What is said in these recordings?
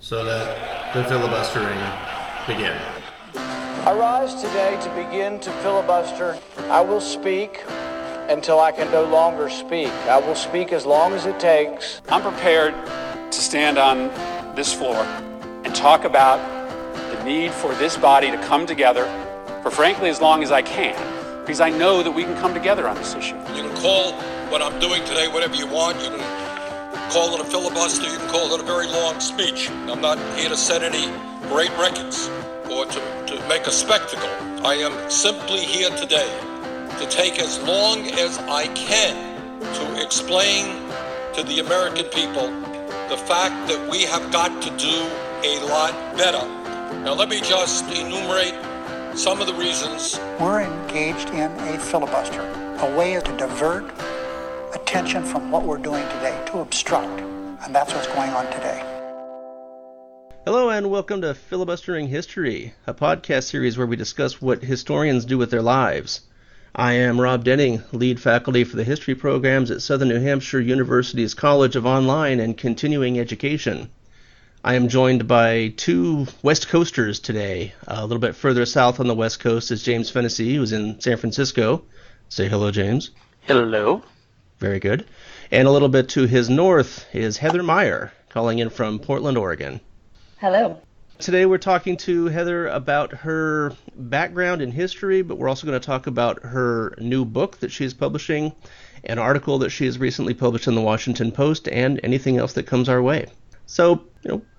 so that the filibustering begin. I rise today to begin to filibuster. I will speak until I can no longer speak. I will speak as long as it takes. I'm prepared to stand on this floor and talk about the need for this body to come together for frankly as long as I can, because I know that we can come together on this issue. You can call what I'm doing today whatever you want. You can call it a filibuster. You can call it a very long speech. I'm not here to set any great records or to make a spectacle. I am simply here today to take as long as I can to explain to the American people the fact that we have got to do a lot better. Now let me just enumerate some of the reasons. We're engaged in a filibuster, a way to divert attention from what we're doing today, to obstruct, and that's what's going on today. Hello and welcome to Filibustering History, a podcast series where we discuss what historians do with their lives. I am Rob Denning, lead faculty for the history programs at Southern New Hampshire University's College of Online and Continuing Education. I am joined by two West Coasters today. A little bit further south on the West Coast is James Fennessy, who's in San Francisco. Say hello, James. Hello. Very good. And a little bit to his north is Heather Meyer, calling in from Portland, Oregon. Hello. Today we're talking to Heather about her background in history, but we're also going to talk about her new book that she's publishing, an article that she has recently published in the Washington Post, and anything else that comes our way. So,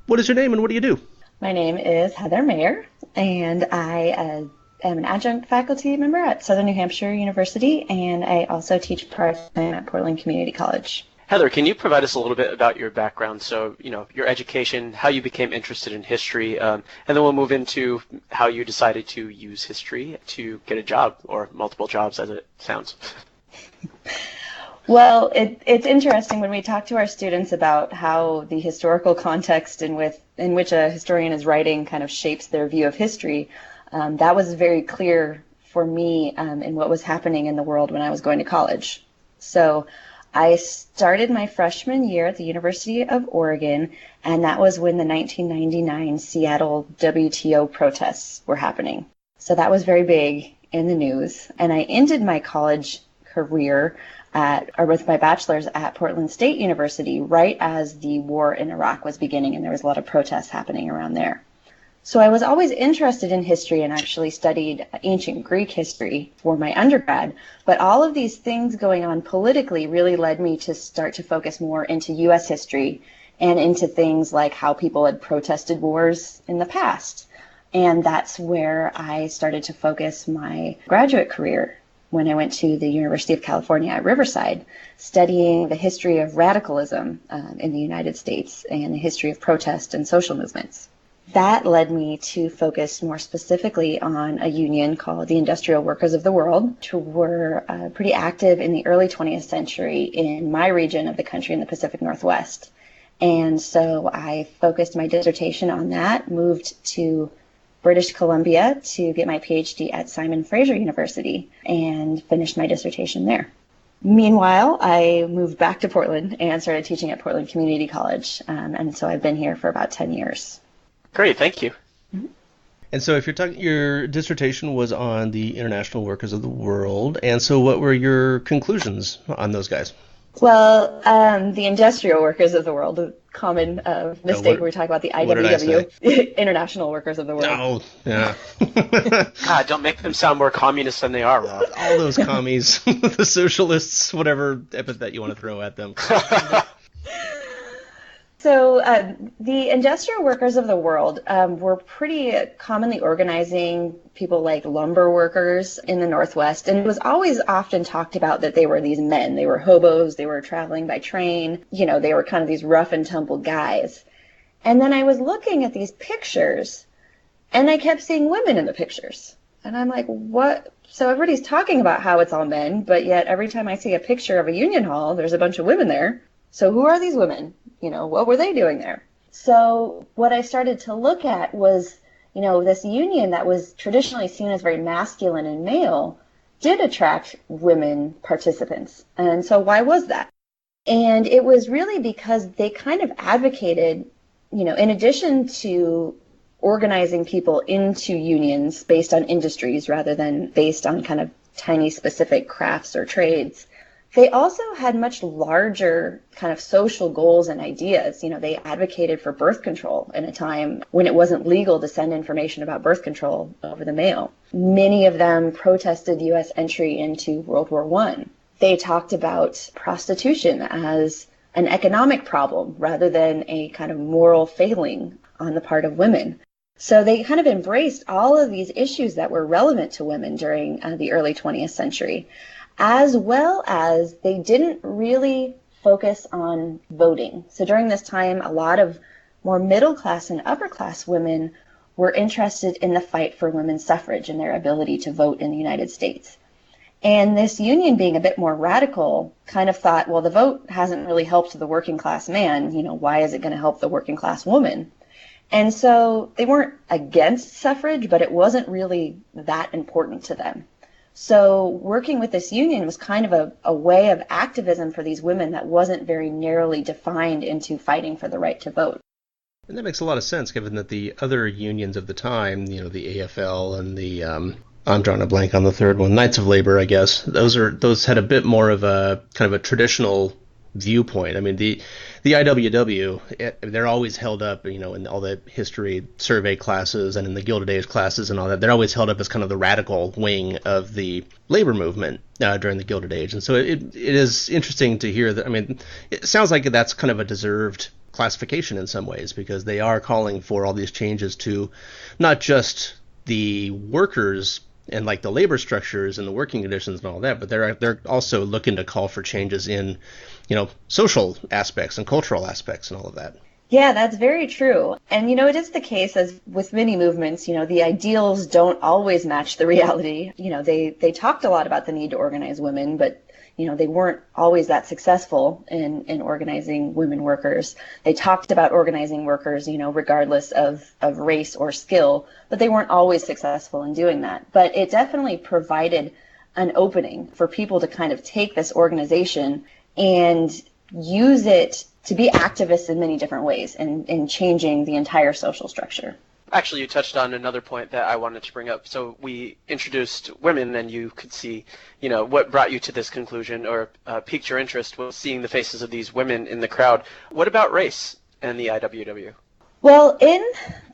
what is your name and what do you do? My name is Heather Meyer, and I am an adjunct faculty member at Southern New Hampshire University, and I also teach part-time at Portland Community College. Heather, can you provide us a little bit about your background? So, your education, how you became interested in history, and then we'll move into how you decided to use history to get a job, or multiple jobs as it sounds. Well, it's interesting when we talk to our students about how the historical context in which a historian is writing kind of shapes their view of history. That was very clear for me in what was happening in the world when I was going to college. So I started my freshman year at the University of Oregon, and that was when the 1999 Seattle WTO protests were happening. So that was very big in the news. And I ended my college career with my bachelor's at Portland State University right as the war in Iraq was beginning, and there was a lot of protests happening around there. So I was always interested in history and actually studied ancient Greek history for my undergrad, but all of these things going on politically really led me to start to focus more into U.S. history and into things like how people had protested wars in the past. And that's where I started to focus my graduate career when I went to the University of California at Riverside, studying the history of radicalism in the United States and the history of protest and social movements. That led me to focus more specifically on a union called the Industrial Workers of the World, who were pretty active in the early 20th century in my region of the country in the Pacific Northwest. And so I focused my dissertation on that, moved to British Columbia to get my PhD at Simon Fraser University, and finished my dissertation there. Meanwhile, I moved back to Portland and started teaching at Portland Community College, and so I've been here for about 10 years. Great, thank you. Mm-hmm. And so if you're talking, your dissertation was on the International Workers of the World, and so what were your conclusions on those guys? Well, the Industrial Workers of the World, a common mistake when we talk about the IWW, International Workers of the World. Oh, yeah. God, don't make them sound more communist than they are, Rob. All those commies, the socialists, whatever epithet you want to throw at them. So the Industrial Workers of the World were pretty commonly organizing people like lumber workers in the Northwest, and it was always often talked about that they were these men. They were hobos, they were traveling by train, they were kind of these rough and tumble guys. And then I was looking at these pictures, and I kept seeing women in the pictures. And I'm like, what? So everybody's talking about how it's all men, but yet every time I see a picture of a union hall, there's a bunch of women there. So who are these women? What were they doing there? So what I started to look at was, this union that was traditionally seen as very masculine and male did attract women participants. And so why was that? And it was really because they kind of advocated in addition to organizing people into unions based on industries rather than based on kind of tiny specific crafts or trades, they also had much larger kind of social goals and ideas. They advocated for birth control in a time when it wasn't legal to send information about birth control over the mail. Many of them protested U.S. entry into World War I. They talked about prostitution as an economic problem rather than a kind of moral failing on the part of women. So they kind of embraced all of these issues that were relevant to women during the early 20th century, as well as they didn't really focus on voting. So during this time, a lot of more middle class and upper class women were interested in the fight for women's suffrage and their ability to vote in the United States. And this union, being a bit more radical, kind of thought, well, the vote hasn't really helped the working class man. Why is it going to help the working class woman? And so they weren't against suffrage, but it wasn't really that important to them. So working with this union was kind of a way of activism for these women that wasn't very narrowly defined into fighting for the right to vote. And that makes a lot of sense, given that the other unions of the time, the AFL and the I'm drawing a blank on the third one, Knights of Labor, I guess. Those had a bit more of a kind of a traditional viewpoint. I mean, the IWW, they're always held up, in all the history survey classes and in the Gilded Age classes and all that. They're always held up as kind of the radical wing of the labor movement during the Gilded Age. And so it is interesting to hear that. I mean, it sounds like that's kind of a deserved classification in some ways, because they are calling for all these changes to not just the workers and like the labor structures and the working conditions and all that, but they're also looking to call for changes in, social aspects and cultural aspects and all of that. Yeah, that's very true. And, it is the case, as with many movements, the ideals don't always match the reality. They talked a lot about the need to organize women, but they weren't always that successful in organizing women workers. They talked about organizing workers, regardless of race or skill, but they weren't always successful in doing that. But it definitely provided an opening for people to kind of take this organization and use it to be activists in many different ways in changing the entire social structure. Actually, you touched on another point that I wanted to bring up. So we introduced women, and you could see, what brought you to this conclusion or piqued your interest was seeing the faces of these women in the crowd. What about race and the IWW? Well, in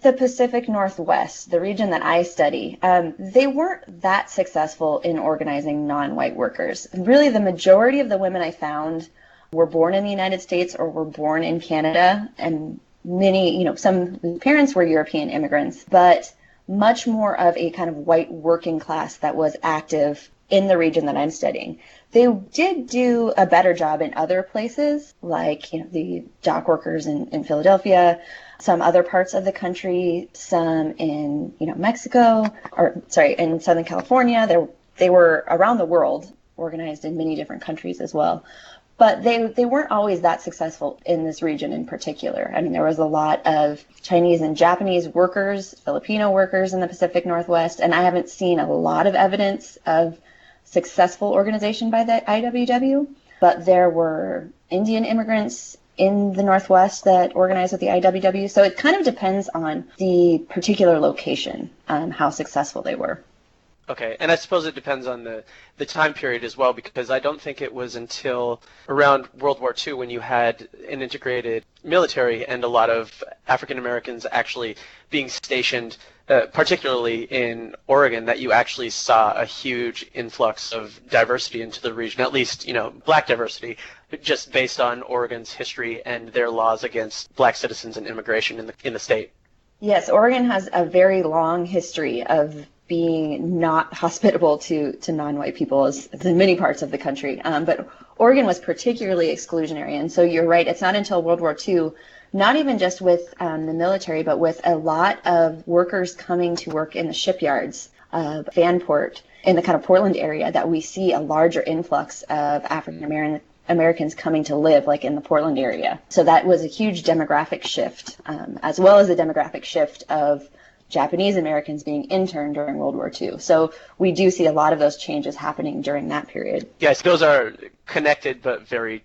the Pacific Northwest, the region that I study, they weren't that successful in organizing non-white workers. Really, the majority of the women I found were born in the United States or were born in Canada, and many, some parents were European immigrants, but much more of a kind of white working class that was active in the region that I'm studying. They did do a better job in other places, like the dock workers in Philadelphia, some other parts of the country, some in Mexico, in Southern California. They were around the world, organized in many different countries as well. But they weren't always that successful in this region in particular. I mean, there was a lot of Chinese and Japanese workers, Filipino workers in the Pacific Northwest, and I haven't seen a lot of evidence of successful organization by the IWW. But there were Indian immigrants in the Northwest that organized with the IWW. So it kind of depends on the particular location, how successful they were. Okay, and I suppose it depends on the time period as well, because I don't think it was until around World War II when you had an integrated military and a lot of African Americans actually being stationed, particularly in Oregon, that you actually saw a huge influx of diversity into the region, at least, black diversity, just based on Oregon's history and their laws against black citizens and immigration in the state. Yes, Oregon has a very long history of being not hospitable to non-white people as in many parts of the country. But Oregon was particularly exclusionary. And so you're right, it's not until World War II, not even just with the military, but with a lot of workers coming to work in the shipyards of Vanport in the kind of Portland area that we see a larger influx of African Americans coming to live like in the Portland area. So that was a huge demographic shift, as well as a demographic shift of Japanese Americans being interned during World War II. So we do see a lot of those changes happening during that period. Yes, those are connected but very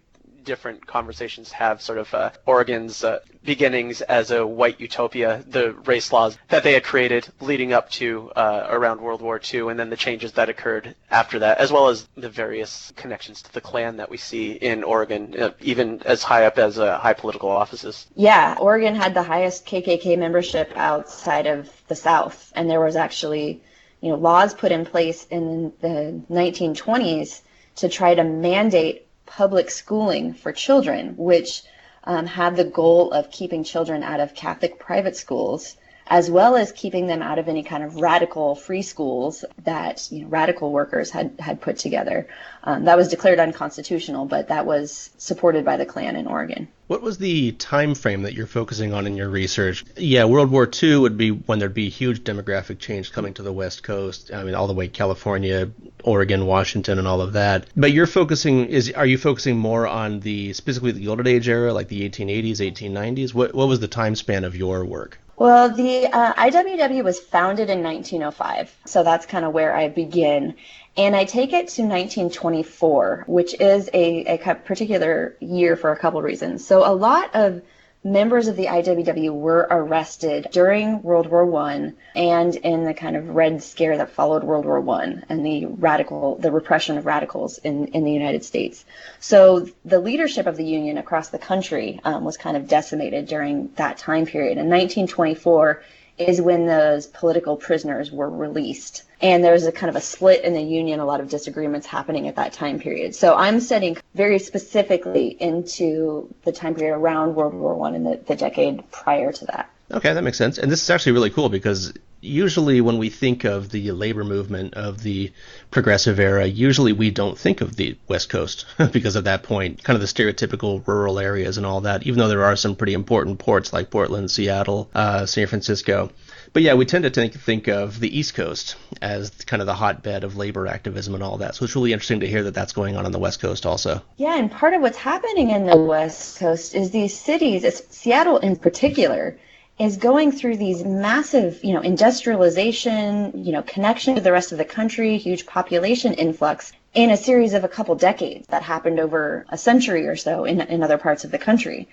different conversations have sort of Oregon's beginnings as a white utopia, the race laws that they had created leading up to around World War II, and then the changes that occurred after that, as well as the various connections to the Klan that we see in Oregon, even as high up as high political offices. Yeah, Oregon had the highest KKK membership outside of the South, and there was actually, laws put in place in the 1920s to try to mandate public schooling for children, which had the goal of keeping children out of Catholic private schools, as well as keeping them out of any kind of radical free schools that radical workers had put together. That was declared unconstitutional, but that was supported by the Klan in Oregon. What was the time frame that you're focusing on in your research? Yeah, World War II would be when there'd be huge demographic change coming to the West Coast. I mean, all the way California, Oregon, Washington, and all of that. But are you focusing more on specifically the Gilded Age era, like the 1880s, 1890s? What was the time span of your work? Well, the IWW was founded in 1905, so that's kind of where I begin. And I take it to 1924, which is a particular year for a couple reasons. So a lot of members of the IWW were arrested during World War I and in the kind of Red Scare that followed World War I and the repression of radicals in the United States. So the leadership of the Union across the country was kind of decimated during that time period. And 1924 is when those political prisoners were released. And there was a kind of a split in the Union, a lot of disagreements happening at that time period. So I'm studying very specifically into the time period around World War I and the decade prior to that. Okay, that makes sense. And this is actually really cool because usually when we think of the labor movement of the progressive era, usually we don't think of the West Coast because at that point, kind of the stereotypical rural areas and all that, even though there are some pretty important ports like Portland, Seattle, San Francisco. But yeah, we tend to think of the East Coast as kind of the hotbed of labor activism and all that. So it's really interesting to hear that that's going on the West Coast also. Yeah, and part of what's happening in the West Coast is these cities, Seattle in particular, is going through these massive, industrialization, connection to the rest of the country, huge population influx in a series of a couple decades that happened over a century or so in other parts of the country.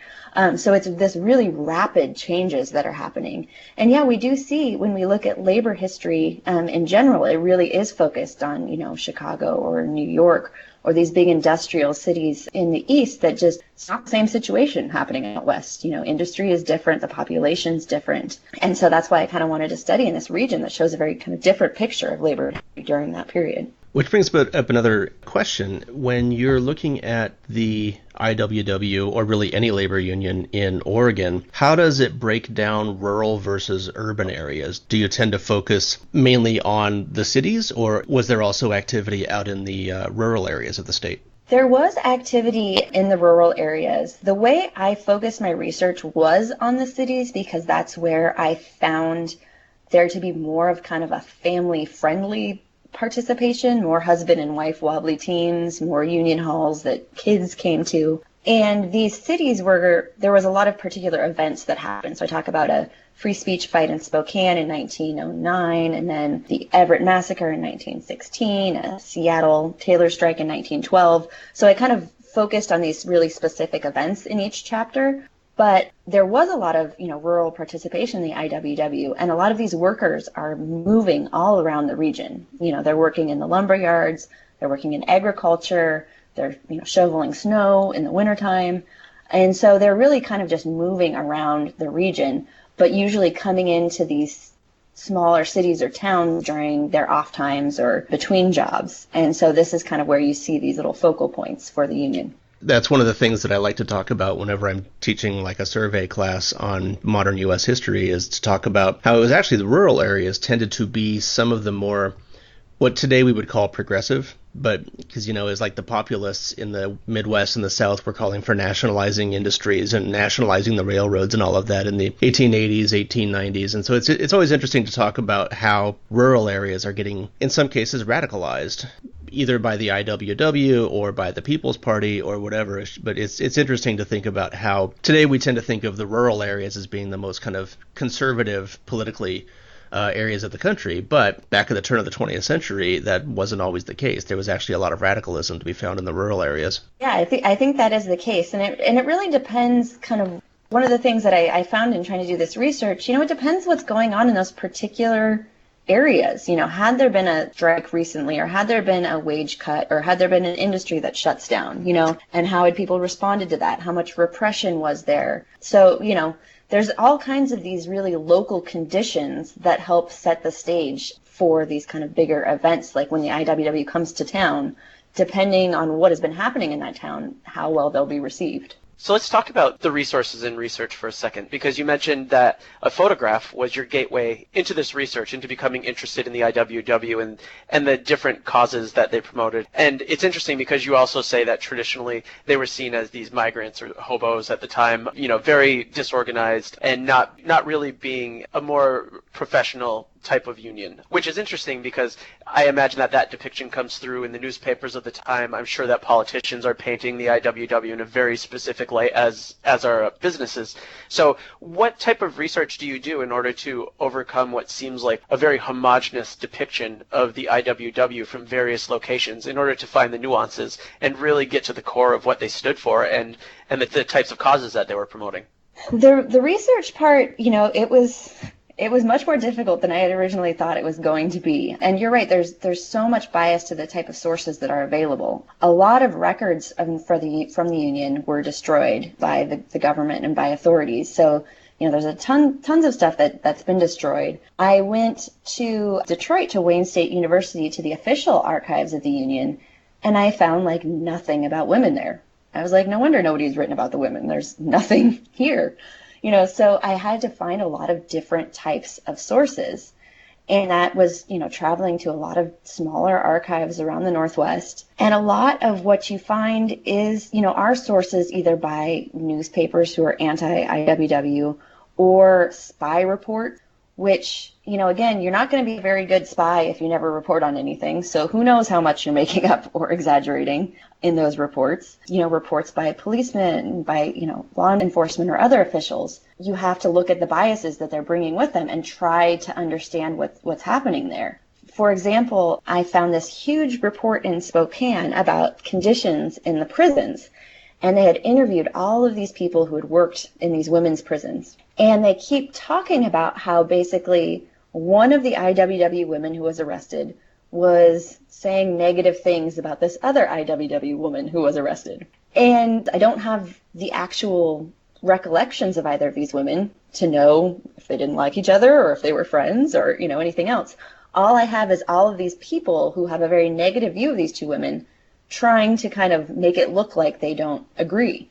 So it's this really rapid changes that are happening. And yeah, we do see when we look at labor history in general, it really is focused on, Chicago or New York or these big industrial cities in the East that just, it's not the same situation happening out West. Industry is different, the population's different. And so that's why I kind of wanted to study in this region that shows a very kind of different picture of labor during that period. Which brings up another question. When you're looking at the IWW, or really any labor union in Oregon, how does it break down rural versus urban areas? Do you tend to focus mainly on the cities, or was there also activity out in the rural areas of the state? There was activity in the rural areas. The way I focused my research was on the cities because that's where I found there to be more of kind of a family-friendly participation, more husband and wife wobbly teams, more union halls that kids came to. And these cities there was a lot of particular events that happened. So I talk about a free speech fight in Spokane in 1909, and then the Everett Massacre in 1916, a Seattle Taylor strike in 1912. So I kind of focused on these really specific events in each chapter. But there was a lot of, rural participation in the IWW, and a lot of these workers are moving all around the region. They're working in the lumber yards, they're working in agriculture, they're, shoveling snow in the wintertime. And so they're really kind of just moving around the region, but usually coming into these smaller cities or towns during their off times or between jobs. And so this is kind of where you see these little focal points for the union. That's one of the things that I like to talk about whenever I'm teaching like a survey class on modern U.S. history, is to talk about how it was actually the rural areas tended to be some of the more, what today we would call progressive, but because, it's like the populists in the Midwest and the South were calling for nationalizing industries and nationalizing the railroads and all of that in the 1880s, 1890s. And so it's always interesting to talk about how rural areas are getting, in some cases, radicalized, either by the IWW or by the People's Party or whatever. But it's interesting to think about how today we tend to think of the rural areas as being the most kind of conservative politically areas of the country. But back at the turn of the 20th century, that wasn't always the case. There was actually a lot of radicalism to be found in the rural areas. Yeah, I think that is the case. And it really depends kind of. One of the things that I found in trying to do this research, it depends what's going on in those particular areas. Had there been a strike recently, or had there been a wage cut, or had there been an industry that shuts down, and how had people responded to that? How much repression was there? So, there's all kinds of these really local conditions that help set the stage for these kind of bigger events, like when the IWW comes to town, depending on what has been happening in that town, how well they'll be received. So let's talk about the resources in research for a second, because you mentioned that a photograph was your gateway into this research, into becoming interested in the IWW and the different causes that they promoted. And it's interesting because you also say that traditionally they were seen as these migrants or hobos at the time, very disorganized and not really being a more professional type of union, which is interesting because I imagine that depiction comes through in the newspapers of the time. I'm sure that politicians are painting the IWW in a very specific light, as are businesses. So what type of research do you do in order to overcome what seems like a very homogeneous depiction of the IWW from various locations, in order to find the nuances and really get to the core of what they stood for and the types of causes that they were promoting? The research part, it was much more difficult than I had originally thought it was going to be. And you're right, there's so much bias to the type of sources that are available. A lot of records from the Union were destroyed by the government and by authorities. So, there's tons of stuff that's been destroyed. I went to Detroit, to Wayne State University, to the official archives of the Union, and I found nothing about women there. I was like, no wonder nobody's written about the women. There's nothing here. So I had to find a lot of different types of sources. And that was, traveling to a lot of smaller archives around the Northwest. And a lot of what you find is, are sources either by newspapers who are anti-IWW or spy reports, which, again, you're not going to be a very good spy if you never report on anything. So who knows how much you're making up or exaggerating in those reports. Reports by policemen, by, law enforcement or other officials. You have to look at the biases that they're bringing with them and try to understand what's happening there. For example, I found this huge report in Spokane about conditions in the prisons. And they had interviewed all of these people who had worked in these women's prisons. And they keep talking about how basically one of the IWW women who was arrested was saying negative things about this other IWW woman who was arrested. And I don't have the actual recollections of either of these women to know if they didn't like each other or if they were friends or, anything else. All I have is all of these people who have a very negative view of these two women trying to kind of make it look like they don't agree.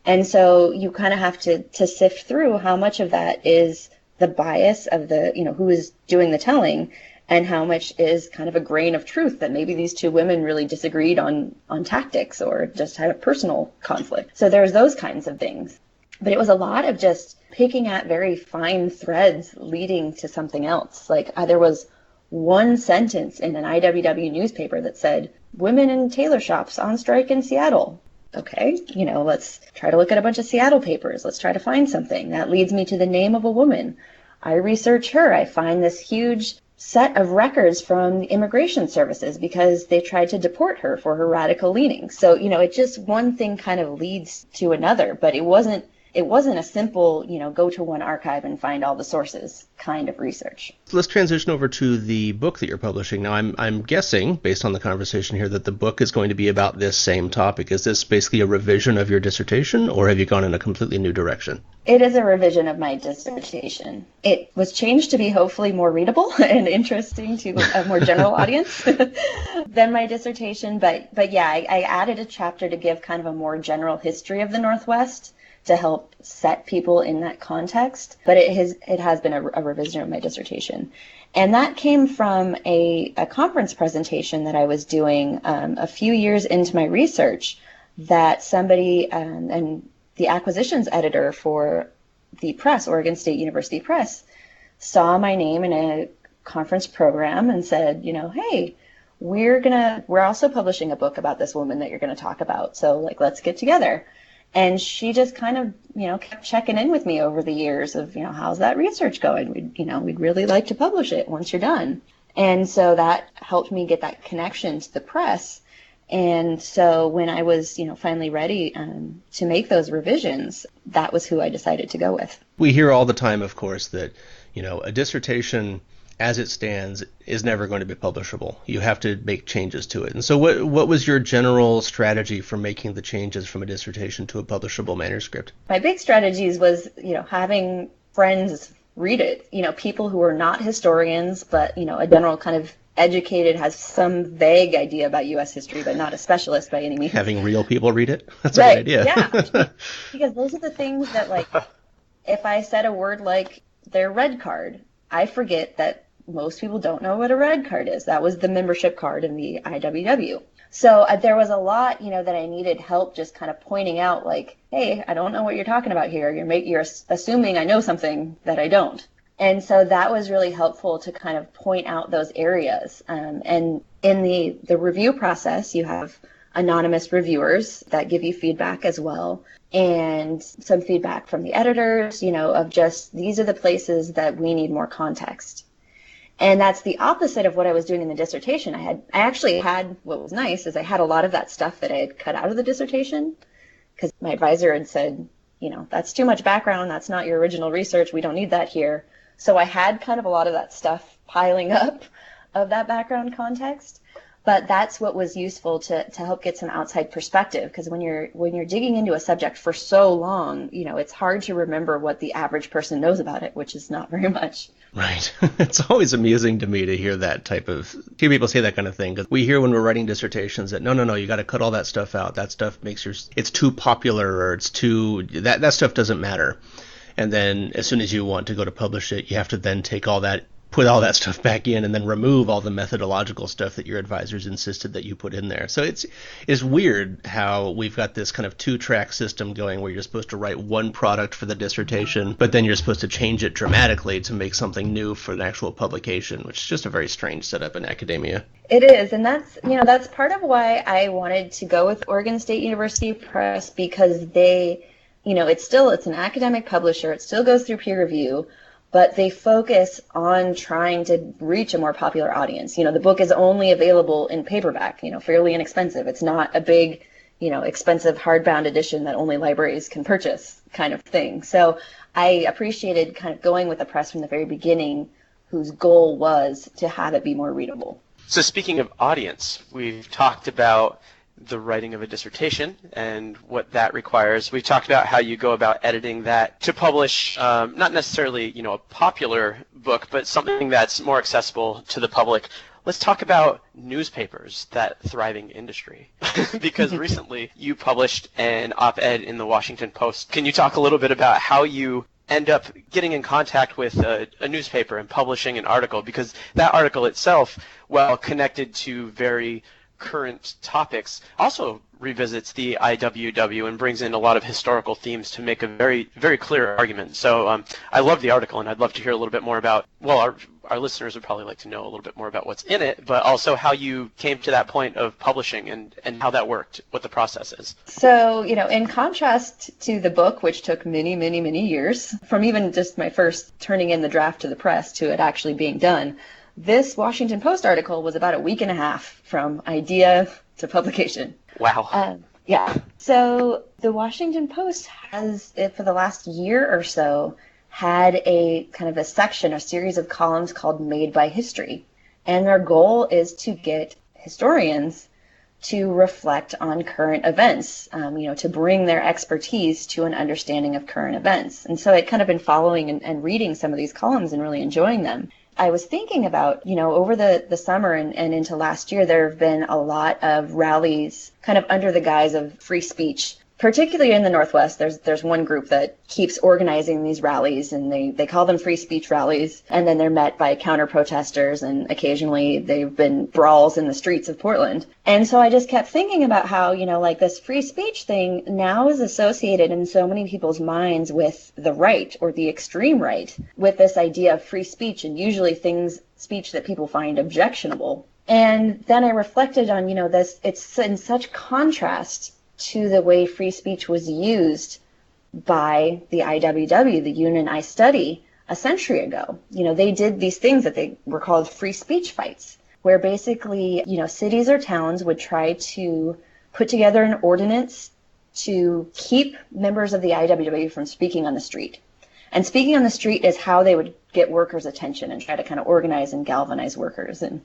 And so you kind of have to sift through how much of that is the bias of the, who is doing the telling, and how much is kind of a grain of truth that maybe these two women really disagreed on tactics or just had a personal conflict. So there's those kinds of things. But it was a lot of just picking at very fine threads leading to something else. There was one sentence in an IWW newspaper that said, "Women in tailor shops on strike in Seattle." Okay, let's try to look at a bunch of Seattle papers. Let's try to find something. That leads me to the name of a woman. I research her. I find this huge set of records from the immigration services because they tried to deport her for her radical leanings. So, it just one thing kind of leads to another, but it wasn't a simple, go to one archive and find all the sources kind of research. So let's transition over to the book that you're publishing. Now, I'm guessing, based on the conversation here, that the book is going to be about this same topic. Is this basically a revision of your dissertation, or have you gone in a completely new direction? It is a revision of my dissertation. It was changed to be hopefully more readable and interesting to a more general audience than my dissertation. But yeah, I added a chapter to give kind of a more general history of the Northwest, to help set people in that context. But it has been a revision of my dissertation. And that came from a conference presentation that I was doing a few years into my research, that somebody, and the acquisitions editor for the press, Oregon State University Press, saw my name in a conference program and said, hey, we're also publishing a book about this woman that you're going to talk about. So let's get together. And she just kind of, kept checking in with me over the years of, how's that research going? We'd really like to publish it once you're done. And so that helped me get that connection to the press. And so when I was, finally ready to make those revisions, that was who I decided to go with. We hear all the time, of course, that, a dissertation as it stands is never going to be publishable. You have to make changes to it. And so what was your general strategy for making the changes from a dissertation to a publishable manuscript? My big strategies was, having friends read it, people who are not historians, but, a general kind of educated, has some vague idea about U.S. history, but not a specialist by any means. Having real people read it? That's right. A good idea. Yeah. Because those are the things that, like, if I said a word like their red card, I forget that most people don't know what a red card is. That was the membership card in the IWW. So there was a lot, that I needed help just kind of pointing out, like, hey, I don't know what you're talking about here. You're assuming I know something that I don't. And so that was really helpful to kind of point out those areas. And in the review process, you have anonymous reviewers that give you feedback as well, and some feedback from the editors, of just these are the places that we need more context. And that's the opposite of what I was doing in the dissertation. I actually had, what was nice is I had a lot of that stuff that I had cut out of the dissertation, because my advisor had said, that's too much background. That's not your original research. We don't need that here. So I had kind of a lot of that stuff piling up of that background context. But that's what was useful to help get some outside perspective, because when you're digging into a subject for so long, it's hard to remember what the average person knows about it, which is not very much. Right. It's always amusing to me to hear hear people say that kind of thing, because we hear when we're writing dissertations that no, you got to cut all that stuff out. That stuff it's too popular, or it's too, that stuff doesn't matter. And then as soon as you want to go to publish it, you have to then put all that stuff back in and then remove all the methodological stuff that your advisors insisted that you put in there. So it's weird how we've got this kind of 2-track system going where you're supposed to write one product for the dissertation, but then you're supposed to change it dramatically to make something new for an actual publication, which is just a very strange setup in academia. It is, and that's part of why I wanted to go with Oregon State University Press, because they, it's an academic publisher. It still goes through peer review, but they focus on trying to reach a more popular audience. The book is only available in paperback, fairly inexpensive. It's not a big, expensive hardbound edition that only libraries can purchase kind of thing. So I appreciated kind of going with the press from the very beginning, whose goal was to have it be more readable. So speaking of audience, we've talked about the writing of a dissertation and what that requires. We talked about how you go about editing that to publish not necessarily, a popular book, but something that's more accessible to the public. Let's talk about newspapers, that thriving industry, because recently you published an op-ed in the Washington Post. Can you talk a little bit about how you end up getting in contact with a newspaper and publishing an article? Because that article itself, while connected to very current topics, also revisits the IWW and brings in a lot of historical themes to make a very, very clear argument. So I love the article, and I'd love to hear a little bit more about, our listeners would probably like to know a little bit more about what's in it, but also how you came to that point of publishing and how that worked, what the process is. So, in contrast to the book, which took many, many, many years, from even just my first turning in the draft to the press to it actually being done, this Washington Post article was about a week and a half from idea to publication. Wow. Yeah. So the Washington Post has, for the last year or so, had a kind of a series of columns called Made by History. And their goal is to get historians to reflect on current events, to bring their expertise to an understanding of current events. And so I'd kind of been following and reading some of these columns and really enjoying them. I was thinking about, over the summer and into last year, there have been a lot of rallies kind of under the guise of free speech. Particularly in the Northwest, there's one group that keeps organizing these rallies, and they call them free speech rallies, and then they're met by counter-protesters, and occasionally they've been brawls in the streets of Portland. And so I just kept thinking about how, this free speech thing now is associated in so many people's minds with the right, or the extreme right, with this idea of free speech, and usually speech that people find objectionable. And then I reflected on, it's in such contrast to the way free speech was used by the IWW, the Union I Study, a century ago. They did these things that they were called free speech fights, where basically, cities or towns would try to put together an ordinance to keep members of the IWW from speaking on the street. And speaking on the street is how they would get workers' attention and try to kind of organize and galvanize workers. And,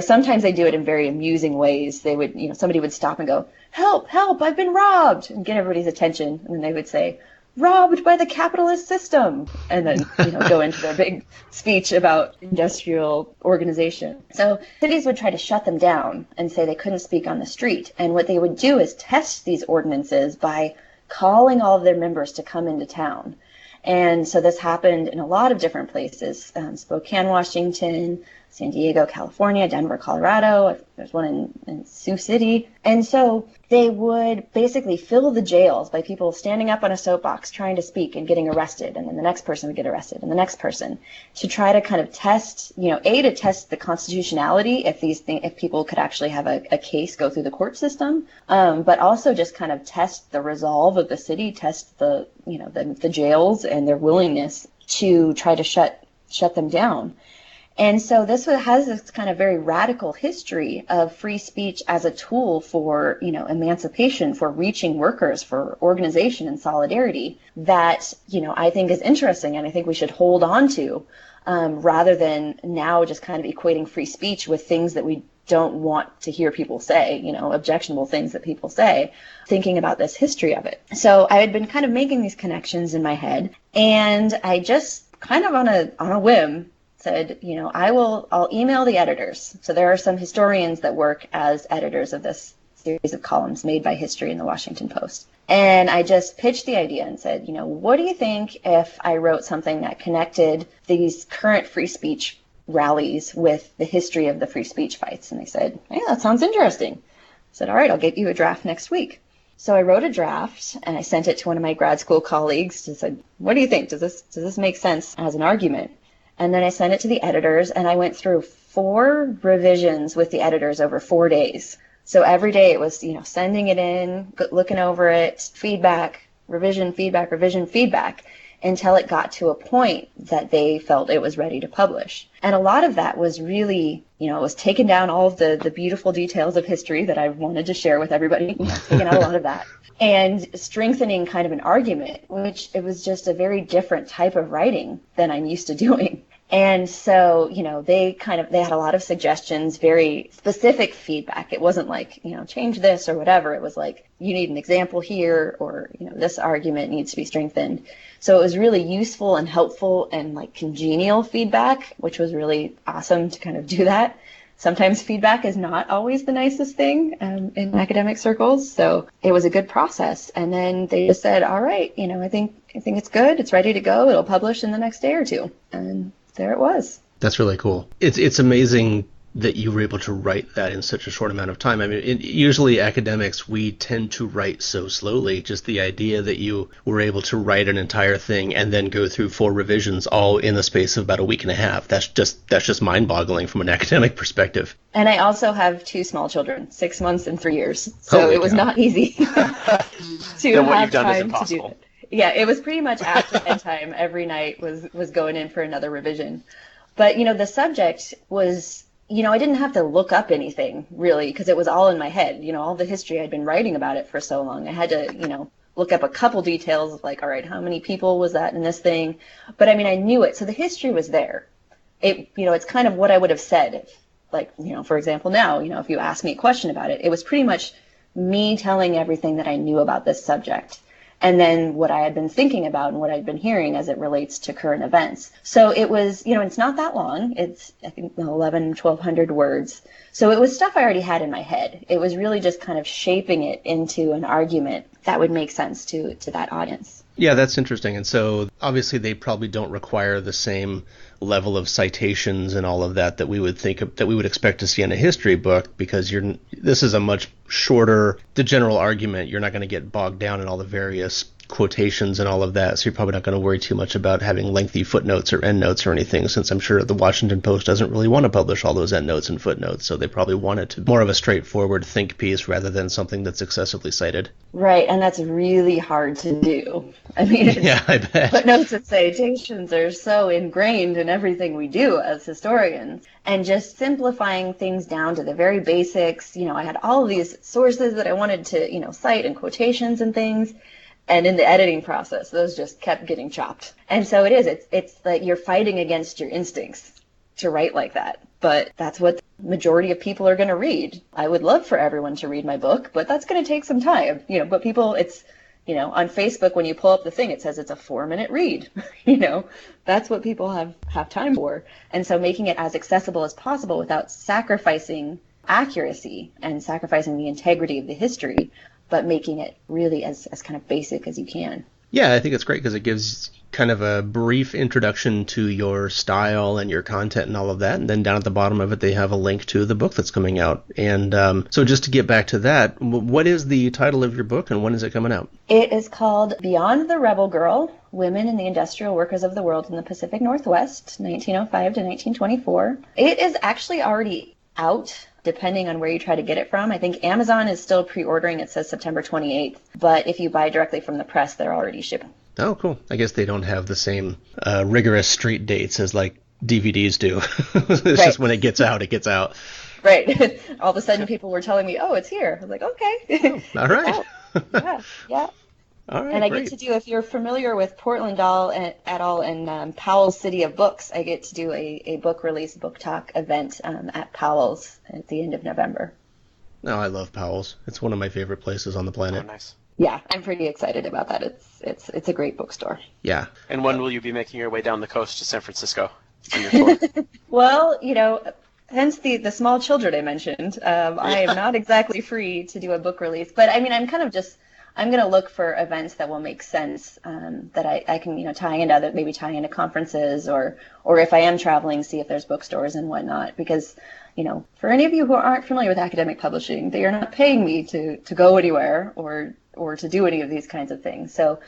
sometimes they do it in very amusing ways. They would, somebody would stop and go, "Help, help, I've been robbed," and get everybody's attention. And then they would say, "Robbed by the capitalist system," and then, go into their big speech about industrial organization. So cities would try to shut them down and say they couldn't speak on the street. And what they would do is test these ordinances by calling all of their members to come into town. And so this happened in a lot of different places, Spokane, Washington, San Diego, California, Denver, Colorado. There's one in Sioux City. And so they would basically fill the jails by people standing up on a soapbox trying to speak and getting arrested. And then the next person would get arrested and the next person, to try to kind of test, to test the constitutionality if people could actually have a case go through the court system, but also just kind of test the resolve of the city, test the jails and their willingness to try to shut them down. And so this has this kind of very radical history of free speech as a tool for, emancipation, for reaching workers, for organization and solidarity that, I think is interesting and I think we should hold on to, rather than now just kind of equating free speech with things that we don't want to hear people say, objectionable things that people say, thinking about this history of it. So I had been kind of making these connections in my head, and I just kind of on a whim said, I'll email the editors. So there are some historians that work as editors of this series of columns made by History in the Washington Post. And I just pitched the idea and said, what do you think if I wrote something that connected these current free speech rallies with the history of the free speech fights? And they said, yeah, that sounds interesting. I said, all right, I'll get you a draft next week. So I wrote a draft and I sent it to one of my grad school colleagues and said, what do you think? Does this make sense as an argument? And then I sent it to the editors, and I went through 4 revisions with the editors over 4 days. So every day it was, sending it in, looking over it, feedback, revision, feedback, revision, feedback, until it got to a point that they felt it was ready to publish. And a lot of that was really, it was taking down all of the beautiful details of history that I wanted to share with everybody, taking out a lot of that, and strengthening kind of an argument, which it was just a very different type of writing than I'm used to doing. And so, they had a lot of suggestions, very specific feedback. It wasn't like, change this or whatever. It was like, you need an example here, or, this argument needs to be strengthened. So it was really useful and helpful and like congenial feedback, which was really awesome to kind of do that. Sometimes feedback is not always the nicest thing in academic circles. So it was a good process. And then they just said, all right, I think it's good. It's ready to go. It'll publish in the next day or two. And there it was. That's really cool. It's amazing that you were able to write that in such a short amount of time. I mean, usually academics, we tend to write so slowly. Just the idea that you were able to write an entire thing and then go through 4 revisions all in the space of about a week and a half. That's just mind-boggling from an academic perspective. And I also have 2 small children, 6 months and 3 years. So it was not easy to have time to do that. Yeah, it was pretty much after bedtime every night was going in for another revision. But, the subject was, I didn't have to look up anything really, because it was all in my head. All the history, I'd been writing about it for so long. I had to, look up a couple details of like, all right, how many people was that in this thing? But I mean, I knew it. So the history was there. It's kind of what I would have said if, like, for example, now, if you ask me a question about it, it was pretty much me telling everything that I knew about this subject. And then what I had been thinking about and what I'd been hearing as it relates to current events. So it was, it's not that long. It's, I think, 1,200 words. So it was stuff I already had in my head. It was really just kind of shaping it into an argument that would make sense to that audience. Yeah, that's interesting. And so obviously they probably don't require the same level of citations and all of that we would expect to see in a history book, because this is a much shorter, the general argument. You're not going to get bogged down in all the various quotations and all of that, so you're probably not going to worry too much about having lengthy footnotes or endnotes or anything, since I'm sure the Washington Post doesn't really want to publish all those endnotes and footnotes, so they probably want it to be more of a straightforward think piece rather than something that's excessively cited. Right, and that's really hard to do. I mean, yeah, I bet. Footnotes and citations are so ingrained in everything we do as historians. And just simplifying things down to the very basics. I had all of these sources that I wanted to, cite and quotations and things. And in the editing process, those just kept getting chopped. And so it's like you're fighting against your instincts to write like that. But that's what the majority of people are going to read. I would love for everyone to read my book, but that's going to take some time. But people, on Facebook, when you pull up the thing, it says it's a 4-minute read. That's what people have time for. And so making it as accessible as possible without sacrificing accuracy and sacrificing the integrity of the history, but making it really as kind of basic as you can. Yeah, I think it's great because it gives kind of a brief introduction to your style and your content and all of that. And then down at the bottom of it, they have a link to the book that's coming out. And so just to get back to that, what is the title of your book and when is it coming out? It is called Beyond the Rebel Girl, Women and the Industrial Workers of the World in the Pacific Northwest, 1905 to 1924. It is actually already out, depending on where you try to get it from. I think Amazon is still pre-ordering. It says September 28th. But if you buy directly from the press, they're already shipping. Oh, cool. I guess they don't have the same rigorous street dates as like DVDs do. It's right. Just when it gets out, it gets out. Right. All of a sudden people were telling me, oh, it's here. I was like, okay. Oh, all right. Yeah. All right, and I great. get to do, if you're familiar with Portland at all and Powell's City of Books, I get to do a book release, book talk event at Powell's at the end of November. Oh, I love Powell's. It's one of my favorite places on the planet. Oh, nice. Yeah, I'm pretty excited about that. It's a great bookstore. Yeah. And when will you be making your way down the coast to San Francisco on your tour? Well, hence the small children I mentioned. I am not exactly free to do a book release, but I mean, I'm going to look for events that will make sense, that I can, tie into conferences or if I am traveling, see if there's bookstores and whatnot. Because, for any of you who aren't familiar with academic publishing, they are not paying me to go anywhere or to do any of these kinds of things. So,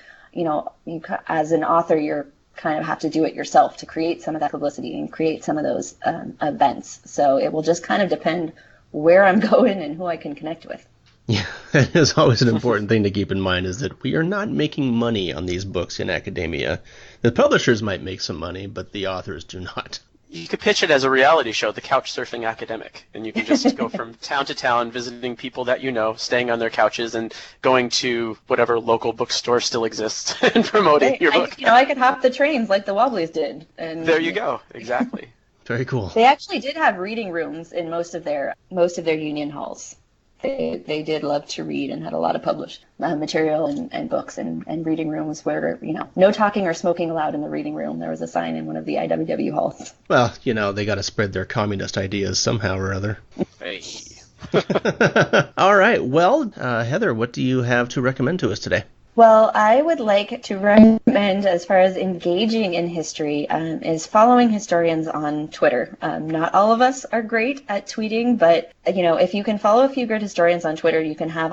as an author, you're kind of have to do it yourself to create some of that publicity and create some of those events. So it will just kind of depend where I'm going and who I can connect with. Yeah, that is always an important thing to keep in mind, is that we are not making money on these books in academia. The publishers might make some money, but the authors do not. You could pitch it as a reality show, The Couch Surfing Academic, and you can just go from town to town, visiting people that you know, staying on their couches, and going to whatever local bookstore still exists and promoting your book. I could hop the trains like the Wobblies did. And there you go, exactly. Very cool. They actually did have reading rooms in most of their union halls. They did love to read and had a lot of published material and books and reading rooms where, no talking or smoking allowed in the reading room. There was a sign in one of the IWW halls. Well, they got to spread their communist ideas somehow or other. Hey. All right. Well, Heather, what do you have to recommend to us today? Well, I would like to recommend, as far as engaging in history, is following historians on Twitter. Not all of us are great at tweeting, but if you can follow a few good historians on Twitter, you can have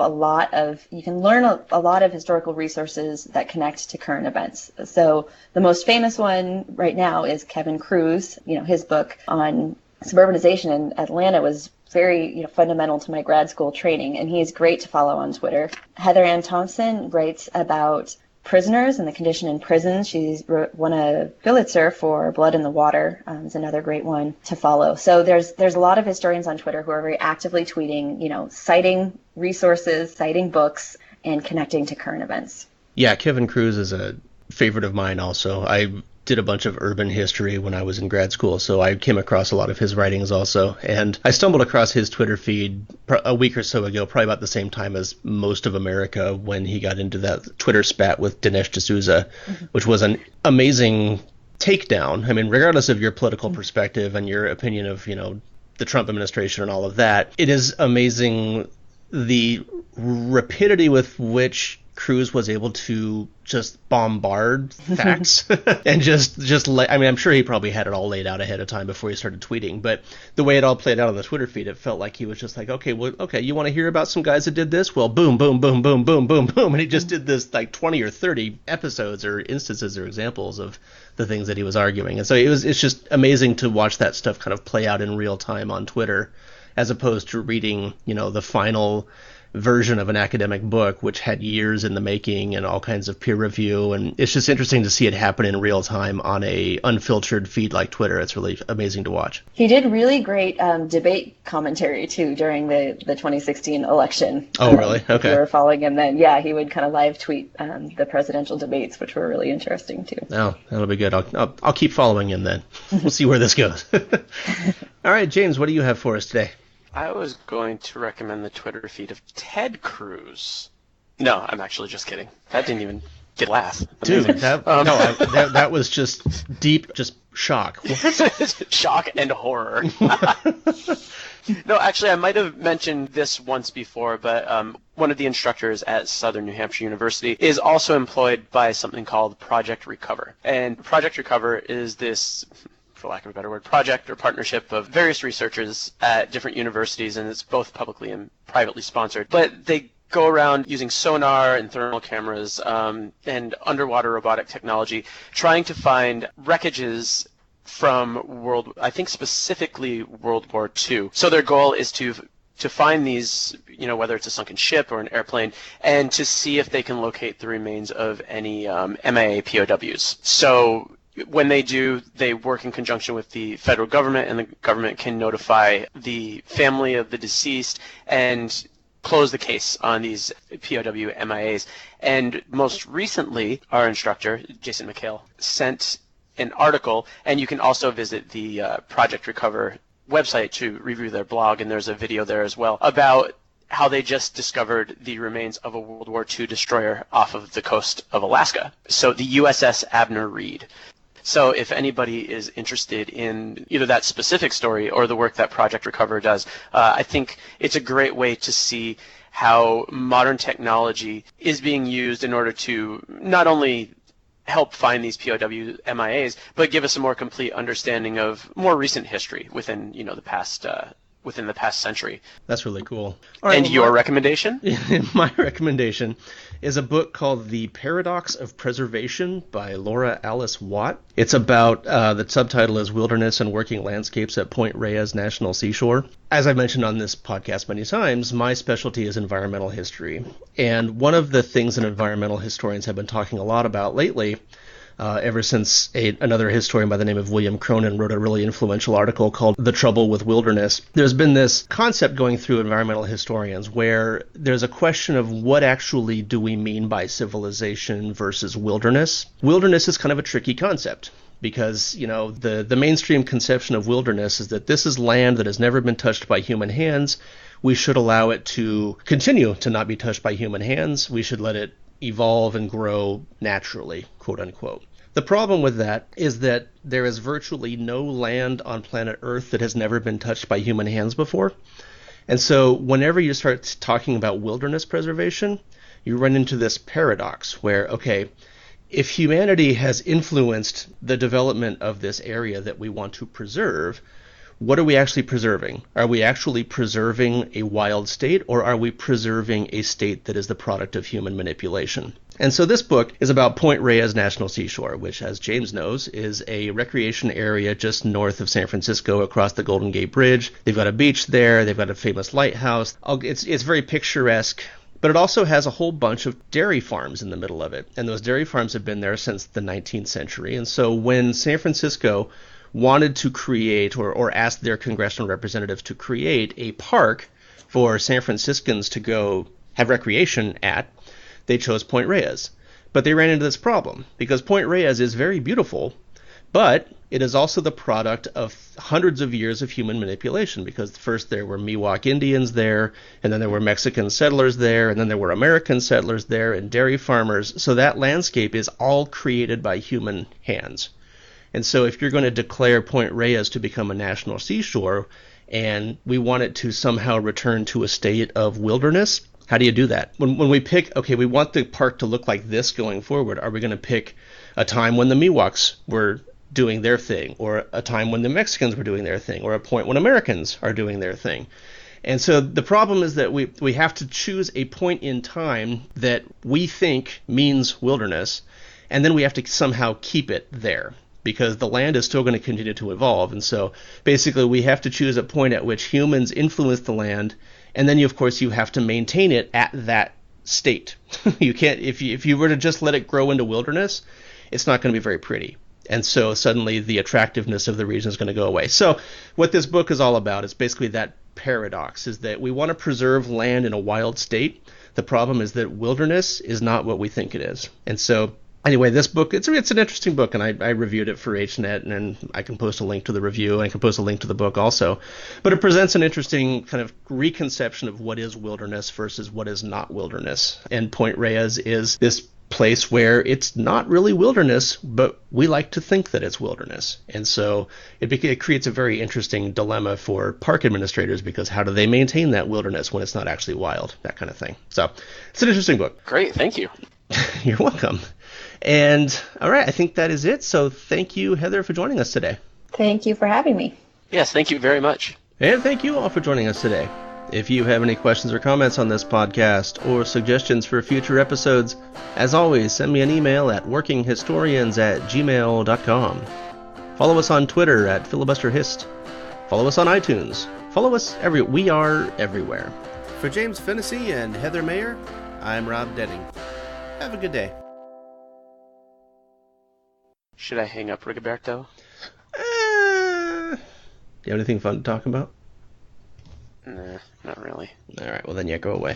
you can learn a lot of historical resources that connect to current events. So the most famous one right now is Kevin Cruz. His book on suburbanization in Atlanta was very fundamental to my grad school training, and he's great to follow on Twitter. Heather Ann Thompson writes about prisoners and the condition in prisons. She's won a Pulitzer for Blood in the Water. Is another great one to follow. So there's a lot of historians on Twitter who are very actively tweeting, citing resources, citing books, and connecting to current events. Yeah, Kevin Cruz is a favorite of mine also. I did a bunch of urban history when I was in grad school, so I came across a lot of his writings also. And I stumbled across his Twitter feed a week or so ago, probably about the same time as most of America, when he got into that Twitter spat with Dinesh D'Souza, which was an amazing takedown. I mean, regardless of your political perspective and your opinion of, the Trump administration and all of that, it is amazing the rapidity with which Cruz was able to just bombard facts and I mean, I'm sure he probably had it all laid out ahead of time before he started tweeting, but the way it all played out on the Twitter feed, it felt like he was just like, okay, you want to hear about some guys that did this? Well, boom, boom, boom, boom, boom, boom, boom. And he just did this like 20 or 30 episodes or instances or examples of the things that he was arguing. And so it's just amazing to watch that stuff kind of play out in real time on Twitter, as opposed to reading, the final version of an academic book, which had years in the making and all kinds of peer review. And it's just interesting to see it happen in real time on a unfiltered feed like Twitter. It's really amazing to watch. He did really great debate commentary too during the 2016 election. Oh, really? Okay. If you were following him then, yeah, he would kind of live tweet the presidential debates, which were really interesting too. Oh, that'll be good. I'll keep following him then. We'll see where this goes. All right, James, what do you have for us today? I was going to recommend the Twitter feed of Ted Cruz. No, I'm actually just kidding. That didn't even get a laugh. Dude, that was just deep, just shock. What? Shock and horror. No, actually, I might have mentioned this once before, but one of the instructors at Southern New Hampshire University is also employed by something called Project Recover. And Project Recover is this, for lack of a better word, project or partnership of various researchers at different universities, and it's both publicly and privately sponsored. But they go around using sonar and thermal cameras and underwater robotic technology, trying to find wreckages from I think specifically World War II. So their goal is to find these, whether it's a sunken ship or an airplane, and to see if they can locate the remains of any MIA POWs. So when they do, they work in conjunction with the federal government, and the government can notify the family of the deceased and close the case on these POW MIAs. And most recently, our instructor, Jason McHale, sent an article, and you can also visit the Project Recover website to review their blog, and there's a video there as well, about how they just discovered the remains of a World War II destroyer off of the coast of Alaska. So the USS Abner Reed. So if anybody is interested in either that specific story or the work that Project Recover does, I think it's a great way to see how modern technology is being used in order to not only help find these POW MIAs, but give us a more complete understanding of more recent history within, the past within the past century. That's really cool. All right, and your recommendation? My recommendation is a book called The Paradox of Preservation by Laura Alice Watt. It's about, the subtitle is Wilderness and Working Landscapes at Point Reyes National Seashore. As I've mentioned on this podcast many times, my specialty is environmental history. And one of the things that environmental historians have been talking a lot about lately, ever since another historian by the name of William Cronin wrote a really influential article called The Trouble with Wilderness. There's been this concept going through environmental historians where there's a question of what actually do we mean by civilization versus wilderness. Wilderness is kind of a tricky concept because, the mainstream conception of wilderness is that this is land that has never been touched by human hands. We should allow it to continue to not be touched by human hands. We should let it evolve and grow naturally, quote unquote. The problem with that is that there is virtually no land on planet Earth that has never been touched by human hands before. And so whenever you start talking about wilderness preservation, you run into this paradox where, okay, if humanity has influenced the development of this area that we want to preserve, what are we actually preserving? Are we actually preserving a wild state, or are we preserving a state that is the product of human manipulation? And so this book is about Point Reyes National Seashore, which, as James knows, is a recreation area just north of San Francisco across the Golden Gate Bridge. They've got a beach there. They've got a famous lighthouse. It's very picturesque, but it also has a whole bunch of dairy farms in the middle of it. And those dairy farms have been there since the 19th century. And so when San Francisco wanted to create or asked their congressional representatives to create a park for San Franciscans to go have recreation at, they chose Point Reyes. But they ran into this problem because Point Reyes is very beautiful, but it is also the product of hundreds of years of human manipulation, because first there were Miwok Indians there, and then there were Mexican settlers there, and then there were American settlers there, and dairy farmers. So that landscape is all created by human hands. And so if you're going to declare Point Reyes to become a national seashore, and we want it to somehow return to a state of wilderness, How do you do that? When we pick, okay, we want the park to look like this going forward, are we going to pick a time when the Miwoks were doing their thing, or a time when the Mexicans were doing their thing, or a point when Americans are doing their thing? And so the problem is that we have to choose a point in time that we think means wilderness, and then we have to somehow keep it there, because the land is still going to continue to evolve. And so basically we have to choose a point at which humans influence the land, and then of course you have to maintain it at that state. You can't, if you were to just let it grow into wilderness, it's not going to be very pretty. And so suddenly the attractiveness of the region is going to go away. So what this book is all about is basically that paradox, is that we want to preserve land in a wild state. The problem is that wilderness is not what we think it is. And so anyway, this book, it's an interesting book, and I reviewed it for HNet, and I can post a link to the review, and I can post a link to the book also. But it presents an interesting kind of reconception of what is wilderness versus what is not wilderness. And Point Reyes is this place where it's not really wilderness, but we like to think that it's wilderness. And so it creates a very interesting dilemma for park administrators, because how do they maintain that wilderness when it's not actually wild, that kind of thing. So it's an interesting book. Great, thank you. You're welcome. And all right, I think that is it. So thank you, Heather, for joining us today. Thank you for having me. Yes, thank you very much. And thank you all for joining us today. If you have any questions or comments on this podcast, or suggestions for future episodes, as always, send me an email at workinghistorians@gmail.com. Follow us on Twitter at filibusterhist. Follow us on iTunes. Follow us we are everywhere. For James Fennessy and Heather Mayer, I'm Rob Denning. Have a good day. Should I hang up, Rigoberto? Do you have anything fun to talk about? Nah, not really. All right, well then, yeah, go away.